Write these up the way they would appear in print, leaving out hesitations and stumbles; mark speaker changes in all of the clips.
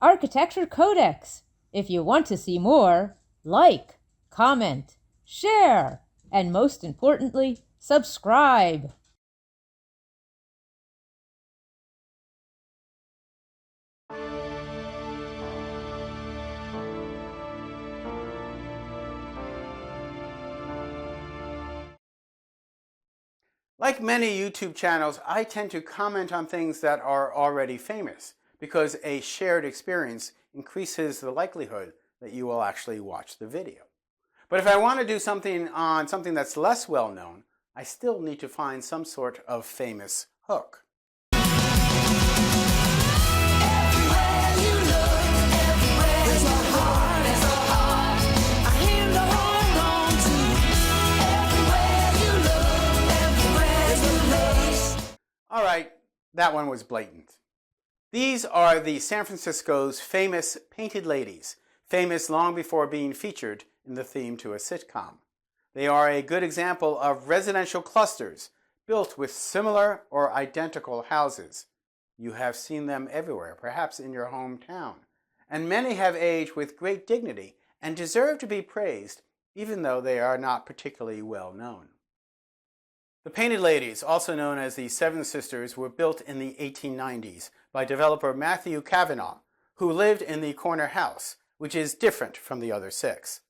Speaker 1: Architecture CodeX. If you want to see more, like, comment, share, and most importantly, subscribe.
Speaker 2: Like many YouTube channels, I tend to comment on things that are already famous because a shared experience increases the likelihood that you will actually watch the video. But if I want to do something on something that's less well known, I still need to find some sort of famous hook. All right, that one was blatant. These are the San Francisco's famous painted ladies, famous long before being featured in the theme to a sitcom. They are a good example of residential clusters built with similar or identical houses. You have seen them everywhere, perhaps in your hometown, and many have aged with great dignity and deserve to be praised even though they are not particularly well known. The Painted Ladies, also known as the Seven Sisters, were built in the 1890s by developer Matthew Cavanaugh, who lived in the corner house, which is different from the other six.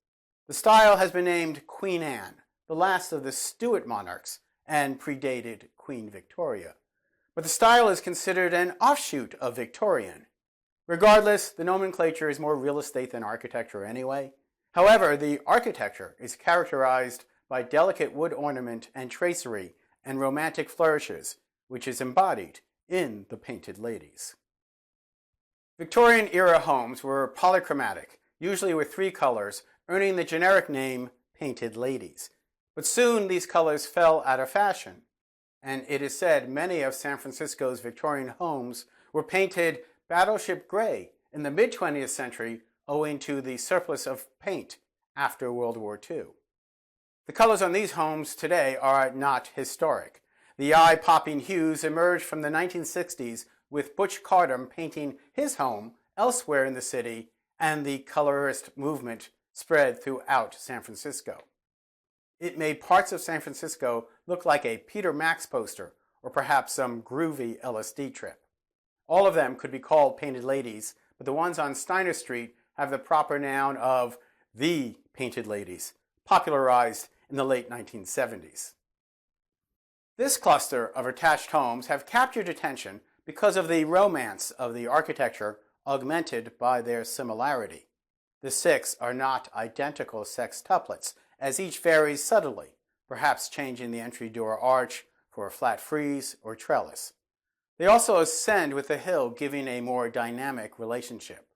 Speaker 2: The style has been named Queen Anne, the last of the Stuart monarchs, and predated Queen Victoria. But the style is considered an offshoot of Victorian. Regardless, the nomenclature is more real estate than architecture anyway. However, the architecture is characterized by delicate wood ornament and tracery and romantic flourishes, which is embodied in the Painted Ladies. Victorian-era homes were polychromatic, usually with three colors, earning the generic name Painted Ladies. But soon these colors fell out of fashion, and it is said many of San Francisco's Victorian homes were painted battleship gray in the mid-20th century owing to the surplus of paint after World War II. The colors on these homes today are not historic. The eye-popping hues emerged from the 1960s with Butch Carter painting his home elsewhere in the city, and the colorist movement spread throughout San Francisco. It made parts of San Francisco look like a Peter Max poster or perhaps some groovy LSD trip. All of them could be called Painted Ladies, but the ones on Steiner Street have the proper noun of the Painted Ladies, popularized in the late 1970s. This cluster of attached homes have captured attention because of the romance of the architecture augmented by their similarity. The six are not identical sextuplets, as each varies subtly, perhaps changing the entry door arch for a flat frieze or trellis. They also ascend with the hill, giving a more dynamic relationship.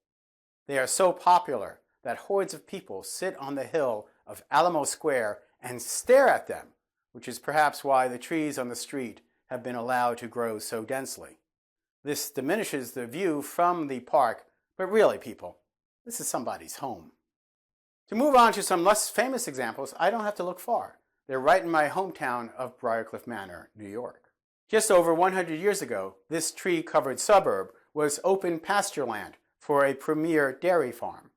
Speaker 2: They are so popular that hordes of people sit on the hill of Alamo Square and stare at them, which is perhaps why the trees on the street have been allowed to grow so densely. This diminishes the view from the park, but really, people, this is somebody's home. To move on to some less famous examples, I don't have to look far. They're right in my hometown of Briarcliff Manor, New York. Just over 100 years ago, this tree-covered suburb was open pasture land for a premier dairy farm.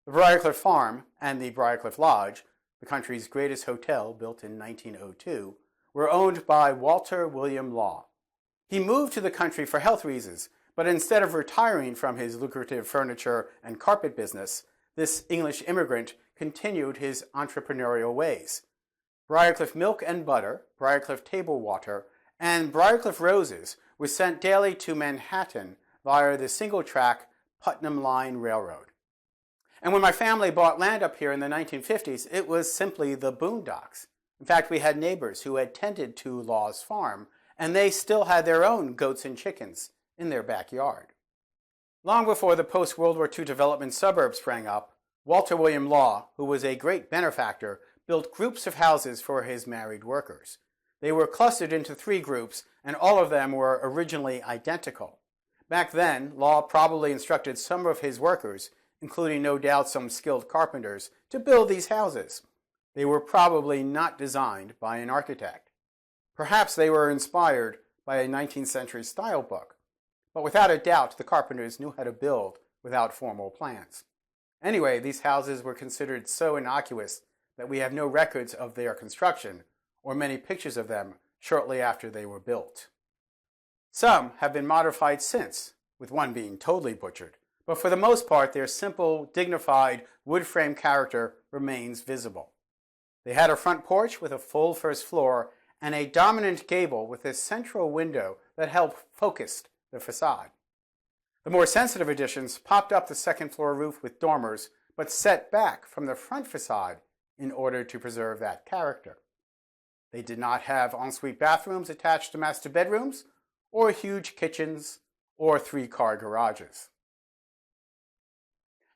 Speaker 2: The Briarcliff Farm and the Briarcliff Lodge, the country's greatest hotel built in 1902, were owned by Walter William Law. He moved to the country for health reasons, but instead of retiring from his lucrative furniture and carpet business, this English immigrant continued his entrepreneurial ways. Briarcliff milk and butter, Briarcliff table water, and Briarcliff roses were sent daily to Manhattan via the single-track Putnam Line Railroad. And when my family bought land up here in the 1950s, it was simply the boondocks. In fact, we had neighbors who had tended to Law's farm, and they still had their own goats and chickens in their backyard. Long before the post-World War II development suburbs sprang up, Walter William Law, who was a great benefactor, built groups of houses for his married workers. They were clustered into three groups, and all of them were originally identical. Back then, Law probably instructed some of his workers, including no doubt some skilled carpenters, to build these houses. They were probably not designed by an architect. Perhaps they were inspired by a 19th century style book. But without a doubt, the carpenters knew how to build without formal plans. Anyway, these houses were considered so innocuous that we have no records of their construction or many pictures of them shortly after they were built. Some have been modified since, with one being totally butchered, but for the most part their simple, dignified wood frame character remains visible. They had a front porch with a full first floor and a dominant gable with a central window that helped focus the facade. The more sensitive additions popped up the second floor roof with dormers, but set back from the front facade in order to preserve that character. They did not have ensuite bathrooms attached to master bedrooms, or huge kitchens, or 3-car garages.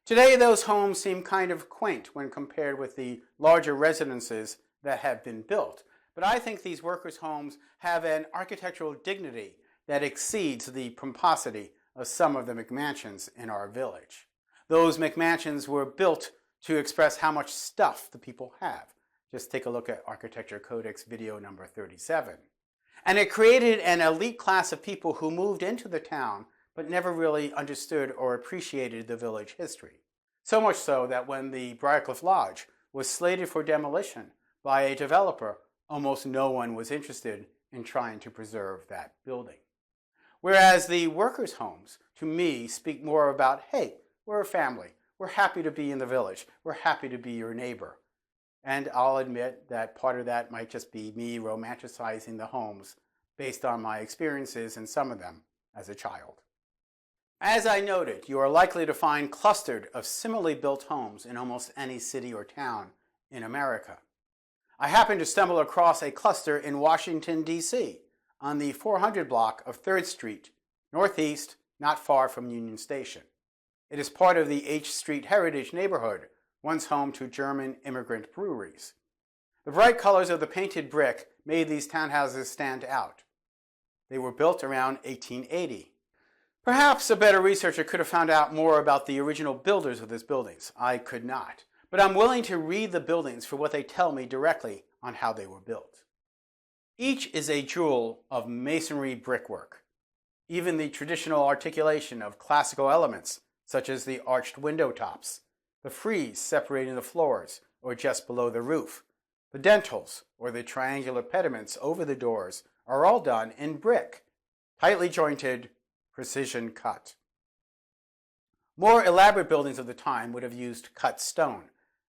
Speaker 2: Today, those homes seem kind of quaint when compared with the larger residences that have been built, but I think these workers' homes have an architectural dignity that exceeds the pomposity of some of the McMansions in our village. Those McMansions were built to express how much stuff the people have. Just take a look at Architecture Codex video number 37. And it created an elite class of people who moved into the town but never really understood or appreciated the village history. So much so that when the Briarcliff Lodge was slated for demolition by a developer, almost no one was interested in trying to preserve that building. Whereas the workers' homes, to me, speak more about, hey, we're a family. We're happy to be in the village. We're happy to be your neighbor. And I'll admit that part of that might just be me romanticizing the homes based on my experiences in some of them as a child. As I noted, you are likely to find clustered of similarly built homes in almost any city or town in America. I happened to stumble across a cluster in Washington, D.C., on the 400 block of 3rd Street, northeast, not far from Union Station. It is part of the H Street Heritage neighborhood, once home to German immigrant breweries. The bright colors of the painted brick made these townhouses stand out. They were built around 1880. Perhaps a better researcher could have found out more about the original builders of these buildings. I could not. But I'm willing to read the buildings for what they tell me directly on how they were built. Each is a jewel of masonry brickwork. Even the traditional articulation of classical elements, such as the arched window tops, the frieze separating the floors or just below the roof, the dentils or the triangular pediments over the doors are all done in brick, tightly jointed, precision cut. More elaborate buildings of the time would have used cut stone,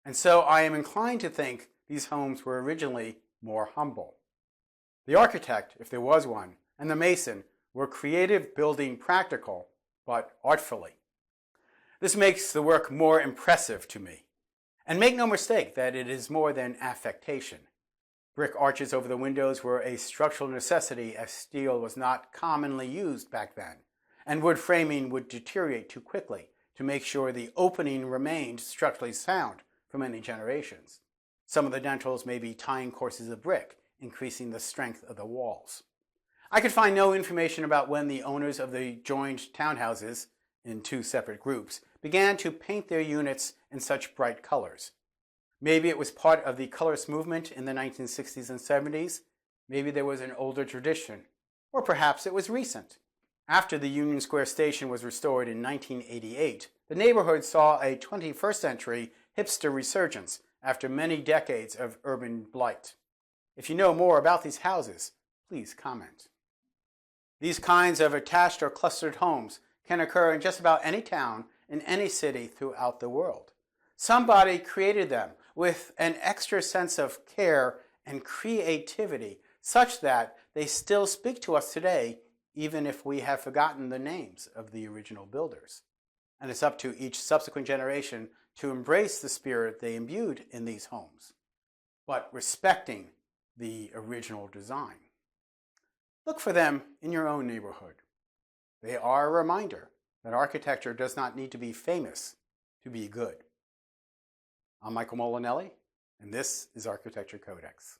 Speaker 2: and so I am inclined to think these homes were originally more humble. The architect, if there was one, and the mason were creative, building practical, but artfully. This makes the work more impressive to me. And make no mistake that it is more than affectation. Brick arches over the windows were a structural necessity as steel was not commonly used back then, and wood framing would deteriorate too quickly to make sure the opening remained structurally sound for many generations. Some of the dentils may be tying courses of brick, increasing the strength of the walls. I could find no information about when the owners of the joined townhouses, in 2 separate groups, began to paint their units in such bright colors. Maybe it was part of the colorist movement in the 1960s and 70s. Maybe there was an older tradition. Or perhaps it was recent. After the Union Square station was restored in 1988, the neighborhood saw a 21st century hipster resurgence after many decades of urban blight. If you know more about these houses, please comment. These kinds of attached or clustered homes can occur in just about any town in any city throughout the world. Somebody created them with an extra sense of care and creativity such that they still speak to us today, even if we have forgotten the names of the original builders. And it's up to each subsequent generation to embrace the spirit they imbued in these homes, but respecting the original design. Look for them in your own neighborhood. They are a reminder that architecture does not need to be famous to be good. I'm Michael Molinelli, and this is Architecture Codex.